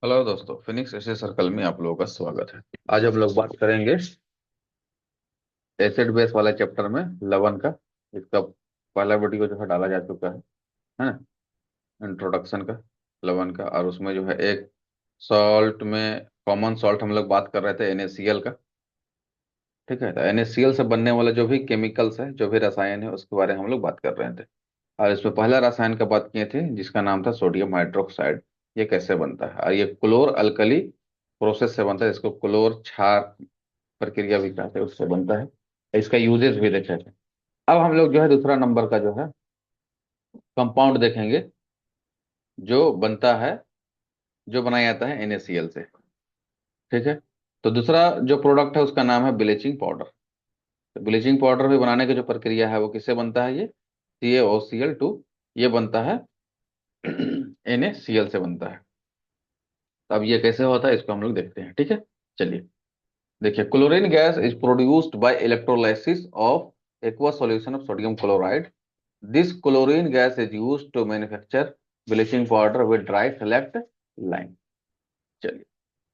Hello दोस्तों, Phoenix एसे circle में आप लोगों का स्वागत है। आज हम लोग बात करेंगे एसिड बेस वाला चैप्टर में लवण का। इसका पहला वीडियो जो है डाला जा चुका है ना, इंट्रोडक्शन का लवण का। और उसमें जो है एक सॉल्ट में कॉमन सॉल्ट हम लोग बात कर रहे थे NaCl का। ठीक है, तो NaCl से बनने वाले जो भी केमिकल्स है, जो भी रसायन है, उसके बारे में हम लोग बात कर रहे थे। और इसमें पहला रसायन का बात किए थे जिसका नाम था सोडियम हाइड्रोक्साइड। ये कैसे बनता है, और ये क्लोर अल्कली प्रोसेस से बनता है, इसको क्लोर क्षार प्रक्रिया भी कहते हैं, उससे बनता है। इसका यूजेस भी देखे थे। अब हम लोग जो है दूसरा नंबर का जो है कंपाउंड देखेंगे, जो बनता है, जो बनाया जाता है NaCl से। ठीक है, तो दूसरा जो प्रोडक्ट है उसका नाम है ब्लीचिंग पाउडर। तो ब्लीचिंग पाउडर भी बनाने की जो प्रक्रिया है वो किससे बनता है, ये CaOCl2। ये बनता है NaCl से बनता है। तो अब ये कैसे होता है इसको हम लोग देखते हैं। ठीक है, चलिए। देखिए, chlorine gas is produced by electrolysis of aqueous solution of sodium chloride. This chlorine gas is used to manufacture bleaching powder with dry select lime. चलिए,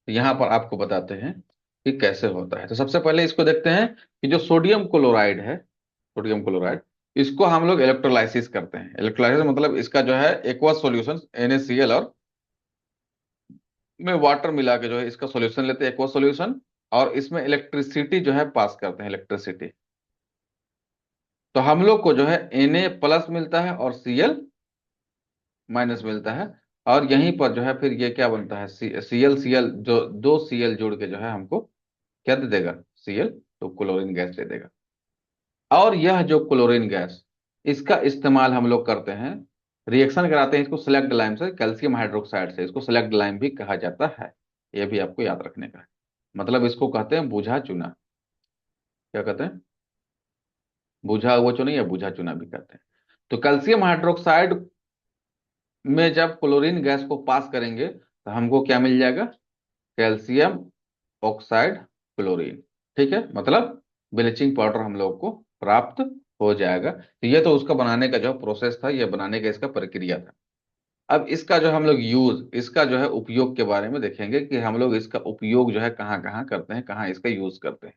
तो यहाँ पर आपको बताते हैं कि कैसे होता है। तो सबसे पहले इसको देखते हैं कि जो सोडियम क्लोराइड है, सोडियम क्लोराइड, इसको हम लोग इलेक्ट्रोलाइसिस करते हैं। इलेक्ट्रोलाइसिस मतलब इसका जो है एक्वस सॉल्यूशन NaCl और में वाटर मिला के जो है इसका सॉल्यूशन लेते हैं, एक्वस सॉल्यूशन। और इसमें इलेक्ट्रिसिटी जो है पास करते हैं, इलेक्ट्रिसिटी। तो हम लोग को जो है Na+ मिलता है और Cl- मिलता है। और यहीं पर जो है फिर ये क्या बनता है, Cl जो दो Cl जोड़ के जो है हमको क्या दे देगा, Cl। तो क्लोरीन गैस दे देगा। और यह जो क्लोरीन गैस, इसका इस्तेमाल हम लोग करते हैं, रिएक्शन कराते हैं इसको सेलेक्ट लाइम से, कैल्शियम हाइड्रोक्साइड से। इसको सेलेक्ट लाइम भी कहा जाता है। यह भी आपको याद रखने का है। मतलब इसको कहते हैं बुझा चुना। क्या कहते हैं, बुझा हुआ चुना या बुझा चुना भी कहते हैं। तो कैल्शियम हाइड्रोक्साइड में जब क्लोरीन गैस को पास करेंगे तो हमको क्या मिल जाएगा, कैल्शियम ऑक्साइड क्लोरीन। ठीक है, मतलब ब्लीचिंग पाउडर हम लोग को प्राप्त हो जाएगा। तो ये तो उसका बनाने का जो प्रोसेस था, ये बनाने का इसका प्रक्रिया था। अब इसका जो हम लोग यूज, इसका जो है उपयोग के बारे में देखेंगे कि हम लोग इसका उपयोग जो है कहाँ कहाँ करते हैं, कहाँ इसका यूज करते हैं।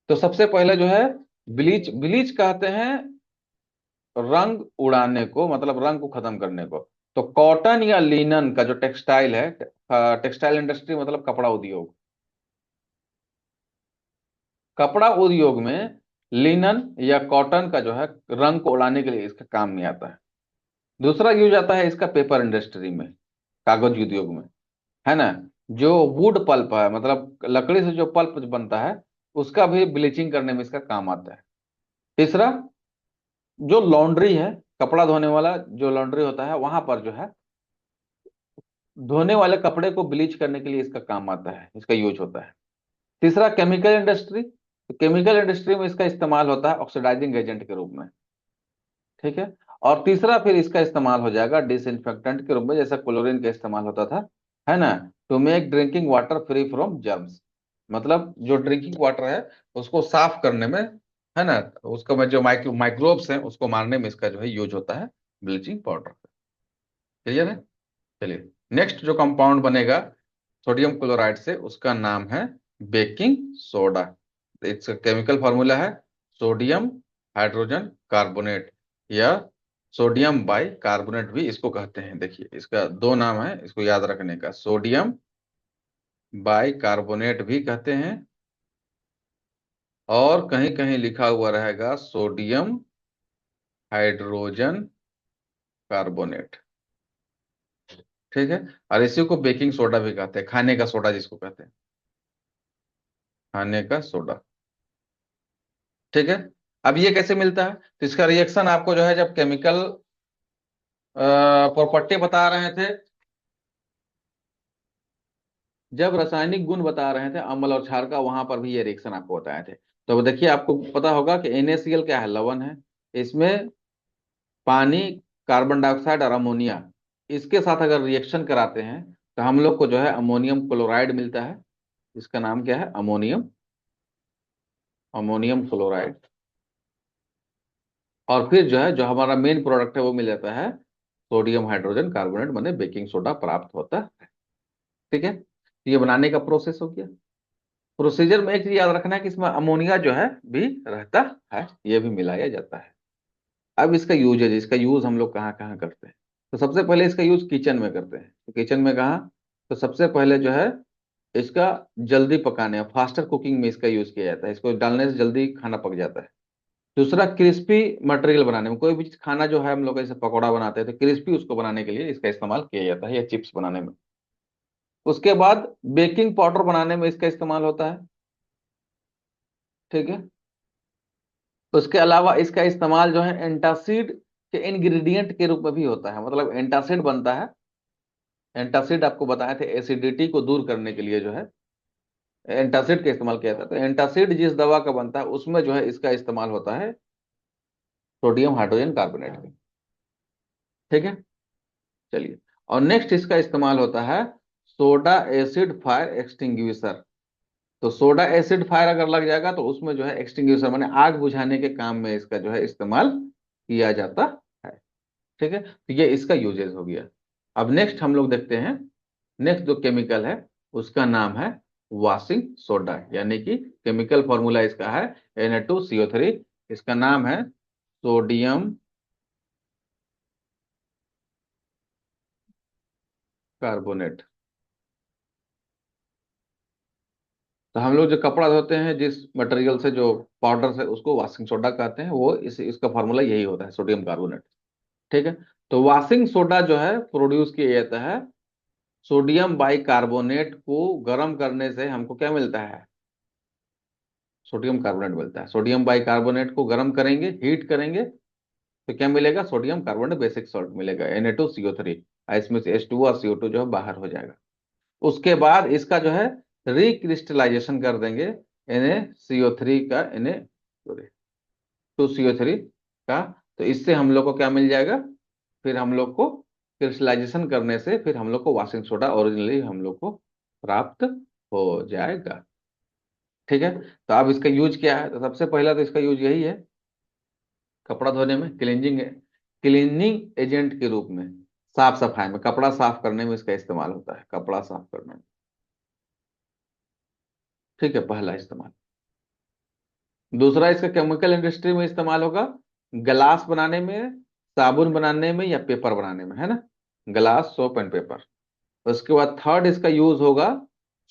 तो सबसे पहले जो है ब्लीच, ब्लीच कहते हैं रंग उड़ाने को, मतलब रंग को खत्म करने को। तो कॉटन या लिनन का जो टेक्सटाइल है, टेक्सटाइल इंडस्ट्री मतलब कपड़ा उद्योग, कपड़ा उद्योग में लिनन या कॉटन का जो है रंग को उड़ाने के लिए इसका काम में आता है। दूसरा यूज आता है इसका पेपर इंडस्ट्री में, कागज उद्योग में, है ना। जो वुड पल्प है, मतलब लकड़ी से जो पल्प बनता है, उसका भी ब्लीचिंग करने में इसका काम आता है। तीसरा, जो लॉन्ड्री है, कपड़ा धोने वाला जो लॉन्ड्री होता है, वहां पर जो है धोने वाले कपड़े को ब्लीच करने के लिए इसका काम आता है, इसका यूज होता है। तीसरा, केमिकल इंडस्ट्री। तो केमिकल इंडस्ट्री में इसका इस्तेमाल होता है ऑक्सीडाइजिंग एजेंट के रूप में। ठीक है। और तीसरा फिर इसका इस्तेमाल हो जाएगा डिसइंफेक्टेंट के रूप में, जैसा क्लोरीन का इस्तेमाल होता था, है ना। To make drinking water free from germs, मतलब जो ड्रिंकिंग वाटर है उसको साफ करने में, है ना, उसको में जो माइक्रोब्स हैं उसको मारने में इसका जो है यूज होता है ब्लीचिंग पाउडर। क्लियर है। चलिए, नेक्स्ट जो कंपाउंड बनेगा सोडियम क्लोराइड से, उसका नाम है बेकिंग सोडा। इसका केमिकल फॉर्मूला है सोडियम हाइड्रोजन कार्बोनेट, या सोडियम बाई कार्बोनेट भी इसको कहते हैं। देखिए, इसका दो नाम है, इसको याद रखने का, सोडियम बाई कार्बोनेट भी कहते हैं, और कहीं कहीं लिखा हुआ रहेगा सोडियम हाइड्रोजन कार्बोनेट। ठीक है। और इसी को बेकिंग सोडा भी कहते हैं, खाने का सोडा जिसको कहते हैं, खाने का सोडा। ठीक है। अब ये कैसे मिलता है, तो इसका रिएक्शन आपको जो है, जब केमिकल प्रॉपर्टी बता रहे थे, जब रासायनिक गुण बता रहे थे अम्ल और क्षार का, वहां पर भी ये रिएक्शन आपको बताए थे। तो देखिए, आपको पता होगा कि NaCl क्या है, लवण है। इसमें पानी, कार्बन डाइऑक्साइड और अमोनिया, इसके साथ अगर रिएक्शन कराते हैं तो हम लोग को जो है अमोनियम क्लोराइड मिलता है। इसका नाम क्या है, अमोनियम, अमोनियम क्लोराइड। और फिर जो है जो हमारा मेन प्रोडक्ट है वो मिल जाता है सोडियम हाइड्रोजन कार्बोनेट, माने बेकिंग सोडा प्राप्त होता है। ठीक है, तो ये बनाने का प्रोसेस हो गया। प्रोसीजर में एक चीज याद रखना है कि इसमें अमोनिया जो है भी रहता है, ये भी मिलाया जाता है। अब इसका यूज है, इसका यूज हम लोग कहाँ कहाँ करते हैं। तो सबसे पहले इसका यूज किचन में करते हैं। तो किचन में कहाँ, तो सबसे पहले जो है इसका जल्दी पकाने, फास्टर कुकिंग में इसका यूज किया जाता है। इसको डालने से जल्दी खाना पक जाता है। दूसरा, क्रिस्पी मटेरियल बनाने में, कोई भी खाना जो है हम लोग जैसे पकौड़ा बनाते हैं तो क्रिस्पी उसको बनाने के लिए इसका इस्तेमाल किया जाता है, या चिप्स बनाने में। उसके बाद बेकिंग पाउडर बनाने में इसका इस्तेमाल होता है। ठीक है, उसके अलावा इसका इस्तेमाल जो है एंटासिड के इंग्रेडिएंट के रूप में भी होता है। मतलब एंटासिड बनता है, एंटासिड आपको बताए थे एसिडिटी को दूर करने के लिए जो है एंटासिड का इस्तेमाल किया जाता है। तो एंटासिड जिस दवा का बनता है उसमें जो है इसका इस्तेमाल होता है सोडियम हाइड्रोजन कार्बोनेट का। ठीक है, चलिए। और नेक्स्ट इसका इस्तेमाल होता है सोडा एसिड फायर एक्सटिंग्विशर। तो सोडा एसिड फायर अगर लग जाएगा तो उसमें जो है एक्सटिंग्विशर माने आग बुझाने के काम में इसका जो है इस्तेमाल किया जाता है। ठीक है, तो ये इसका यूजेज हो गया। अब नेक्स्ट हम लोग देखते हैं, नेक्स्ट जो केमिकल है उसका नाम है वॉशिंग सोडा, यानी कि केमिकल फॉर्मूला इसका है Na2CO3। इसका नाम है सोडियम कार्बोनेट। तो हम लोग जो कपड़ा धोते हैं जिस मटेरियल से, जो पाउडर से, उसको वॉशिंग सोडा कहते हैं। वो इसका फार्मूला यही होता है, सोडियम कार्बोनेट। ठीक है, तो वॉशिंग सोडा जो है प्रोड्यूस किया जाता है सोडियम बाइकार्बोनेट को गर्म करने से। हमको क्या मिलता है, सोडियम कार्बोनेट मिलता है। सोडियम बाइकार्बोनेट को गर्म करेंगे, हीट करेंगे, तो क्या मिलेगा, सोडियम कार्बोनेट बेसिक सॉल्ट मिलेगा Na2CO3। इसमें से H2O और CO2 जो है बाहर हो जाएगा। उसके बाद इसका जो है रिक्रिस्टलाइजेशन कर देंगे Na CO3 का, Na2CO3 का। तो इससे हम लोग को क्या मिल जाएगा, फिर हम लोग को क्रिस्टलाइजेशन करने से फिर हम लोग को वॉशिंग सोडा ओरिजिनली हम लोग को प्राप्त हो जाएगा। ठीक है, तो अब इसका यूज क्या है, तो सबसे पहला तो इसका यूज यही है कपड़ा धोने में, क्लींजिंग, क्लीनिंग एजेंट के रूप में। साफ सफाई में, कपड़ा साफ करने में इसका इस्तेमाल होता है, कपड़ा साफ करने में। ठीक है, पहला इस्तेमाल। दूसरा, इसका केमिकल इंडस्ट्री में इस्तेमाल होगा, ग्लास बनाने में, साबुन बनाने में, या पेपर बनाने में, है ना, ग्लास, सोप एंड पेपर। उसके बाद थर्ड इसका यूज होगा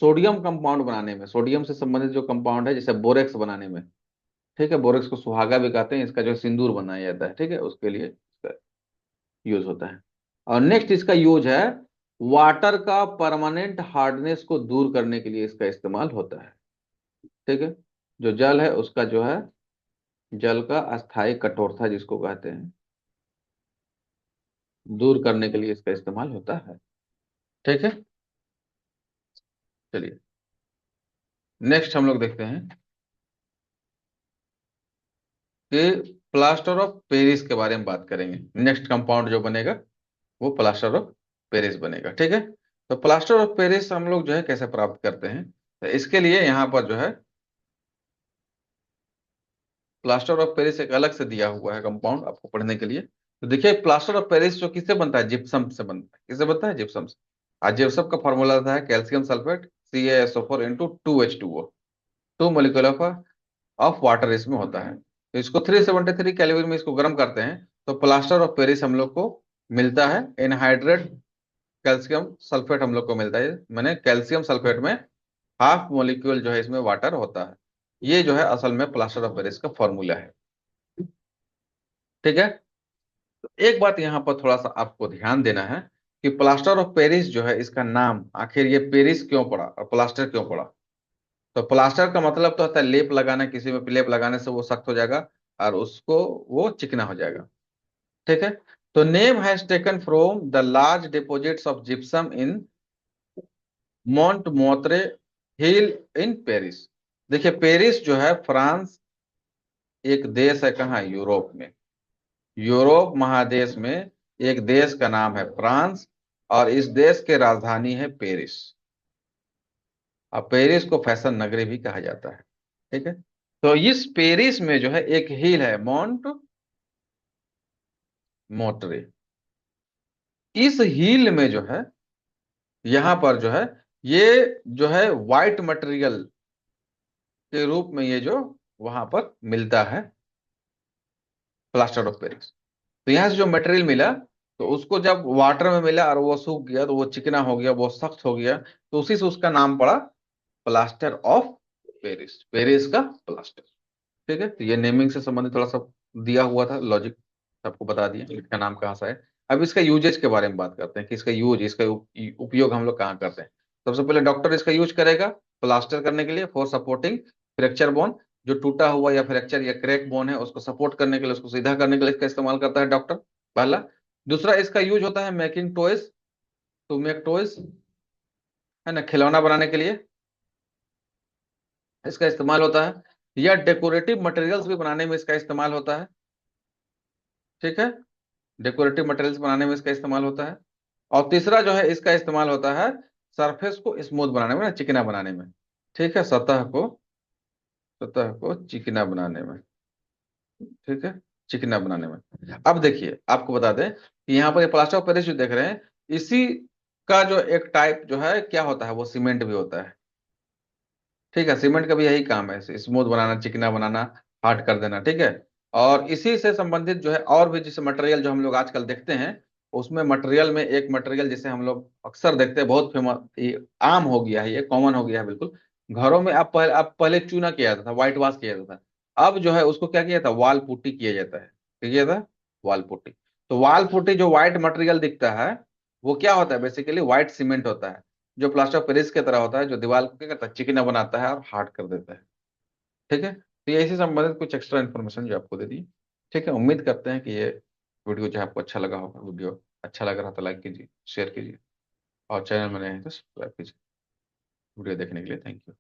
सोडियम कंपाउंड बनाने में, सोडियम से संबंधित जो कंपाउंड है, जैसे बोरेक्स बनाने में। ठीक है, बोरेक्स को सुहागा भी कहते हैं, इसका जो सिंदूर बनाया जाता है। ठीक है, उसके लिए इसका यूज होता है। और नेक्स्ट इसका यूज है वाटर का परमानेंट हार्डनेस को दूर करने के लिए इसका इस्तेमाल होता है। ठीक है, जो जल है उसका जो है, जल का अस्थायी कठोरता जिसको कहते हैं, दूर करने के लिए इसका इस्तेमाल होता है। ठीक है, चलिए नेक्स्ट हम लोग देखते हैं कि प्लास्टर ऑफ पेरिस के बारे में बात करेंगे। नेक्स्ट कंपाउंड जो बनेगा वो प्लास्टर ऑफ पेरिस बनेगा। ठीक है, तो प्लास्टर ऑफ पेरिस हम लोग जो है कैसे प्राप्त करते हैं, तो इसके लिए यहाँ पर जो है प्लास्टर ऑफ पेरिस एक अलग से दिया हुआ है कंपाउंड आपको पढ़ने के लिए। तो देखिए, प्लास्टर ऑफ पेरिस जो किससे बनता है, जिप्सम से बनता है। किससे बनता है, जिप्सम से। आज जिप्सम का फॉर्मूला होता है calcium sulphate CaSO4 × 2H2O, 2 molecule of water इसमें होता है। तो इसको 373 कैलोरी में इसको गर्म करते हैं, तो प्लास्टर ऑफ पेरिस हम लोग को मिलता है। एनहाइड्रेट कैल्शियम सल्फेट हम लोग को मिलता है, मैंने कैल्शियम सल्फेट में हाफ मोलिक्यूल जो है इसमें वाटर होता है। ये जो है असल में प्लास्टर ऑफ पेरिस का फॉर्मूला है। ठीक है, तो एक बात यहाँ पर थोड़ा सा आपको ध्यान देना है कि प्लास्टर ऑफ पेरिस जो है, इसका नाम आखिर ये पेरिस क्यों पड़ा और प्लास्टर क्यों पड़ा। तो प्लास्टर का मतलब तो होता है लेप लगाना, किसी में लेप लगाने से वो सख्त हो जाएगा और उसको वो चिकना हो जाएगा। ठीक है, तो name has taken from the large deposits of gypsum in Montmartre hill in Paris. देखिए, पेरिस जो है फ्रांस एक देश है, कहाँ, यूरोप में। यूरोप महादेश में एक देश का नाम है फ्रांस, और इस देश की राजधानी है पेरिस। अब पेरिस को फैशन नगरी भी कहा जाता है। ठीक है, तो इस पेरिस में जो है एक हिल है माउंट मोटरे। इस हिल में जो है, यहां पर जो है ये जो है वाइट मटेरियल के रूप में ये जो वहां पर मिलता है, प्लास्टर ऑफ पेरिस। तो यहाँ से जो मटेरियल मिला, तो उसको जब वाटर में मिला और वो सूख गया, तो वो चिकना हो गया, वो सख्त हो गया, तो उसी से उसका नाम पड़ा प्लास्टर ऑफ पेरिस, पेरिस का प्लास्टर। ठीक है, तो ये नेमिंग से संबंधित थोड़ा सा दिया हुआ था लॉजिक, सबको बता दिया इसका नाम कहाँ से है। अब इसका यूजेज के बारे में बात करते हैं कि इसका यूज, इसका उपयोग हम लोग कहाँ करते हैं। सबसे पहले डॉक्टर इसका यूज करेगा प्लास्टर करने के लिए, फॉर सपोर्टिंग फ्रैक्चर बोन। जो टूटा हुआ या फ्रैक्चर या क्रैक बोन है उसको सपोर्ट करने के लिए, उसको सीधा करने के लिए इसका इस्तेमाल करता है डॉक्टर, पहला। दूसरा, इसका यूज होता है making toys, to make toys, है ना, खिलौना बनाने के लिए इसका इस्तेमाल होता है, या डेकोरेटिव मटेरियल्स भी बनाने में इसका इस्तेमाल होता है। ठीक है, डेकोरेटिव मटेरियल्स बनाने में इसका इस्तेमाल होता है। और तीसरा जो है इसका इस्तेमाल होता है सरफेस को स्मूथ बनाने में ना, चिकना बनाने में। ठीक है, सतह को चिकना बनाने में। ठीक है, चिकना बनाने में। अब देखिए आपको बता दें कि यहाँ पर ये प्लास्टर ऑफ पेरिस जो देख रहे हैं, इसी का जो एक टाइप जो है क्या होता है, वो सीमेंट भी होता है। ठीक है, सीमेंट का भी यही काम है, स्मूथ बनाना, चिकना बनाना, हार्ड कर देना। ठीक है, और इसी से संबंधित जो है और भी जैसे मटेरियल जो हम लोग आजकल देखते हैं, उसमें मटेरियल में एक मटेरियल जिसे हम लोग अक्सर देखते हैं, बहुत फेमस, ये आम हो गया है, ये कॉमन हो गया है बिल्कुल। घरों में आप पहले चूना किया जाता था, व्हाइट वॉश किया जाता था। अब जो है उसको क्या किया था, वाल पुट्टी किया जाता है। क्या किया था, वाल पुट्टी। तो वाल पुट्टी जो व्हाइट मटेरियल दिखता है, वो क्या होता है, बेसिकली व्हाइट सीमेंट होता है, जो प्लास्टर ऑफ पेरिस की तरह होता है, जो दीवार को क्या करता है, चिकना बनाता है और हार्ड कर देता है। ठीक है, तो ये इसी संबंधित कुछ एक्स्ट्रा इन्फॉर्मेशन जो आपको दे दी। ठीक है, उम्मीद करते हैं कि ये वीडियो जो है आपको अच्छा लगा होगा। वीडियो अच्छा लग रहा तो लाइक कीजिए, शेयर कीजिए, और चैनल में नए हैं तो सब्सक्राइब कीजिए। वीडियो देखने के लिए थैंक यू।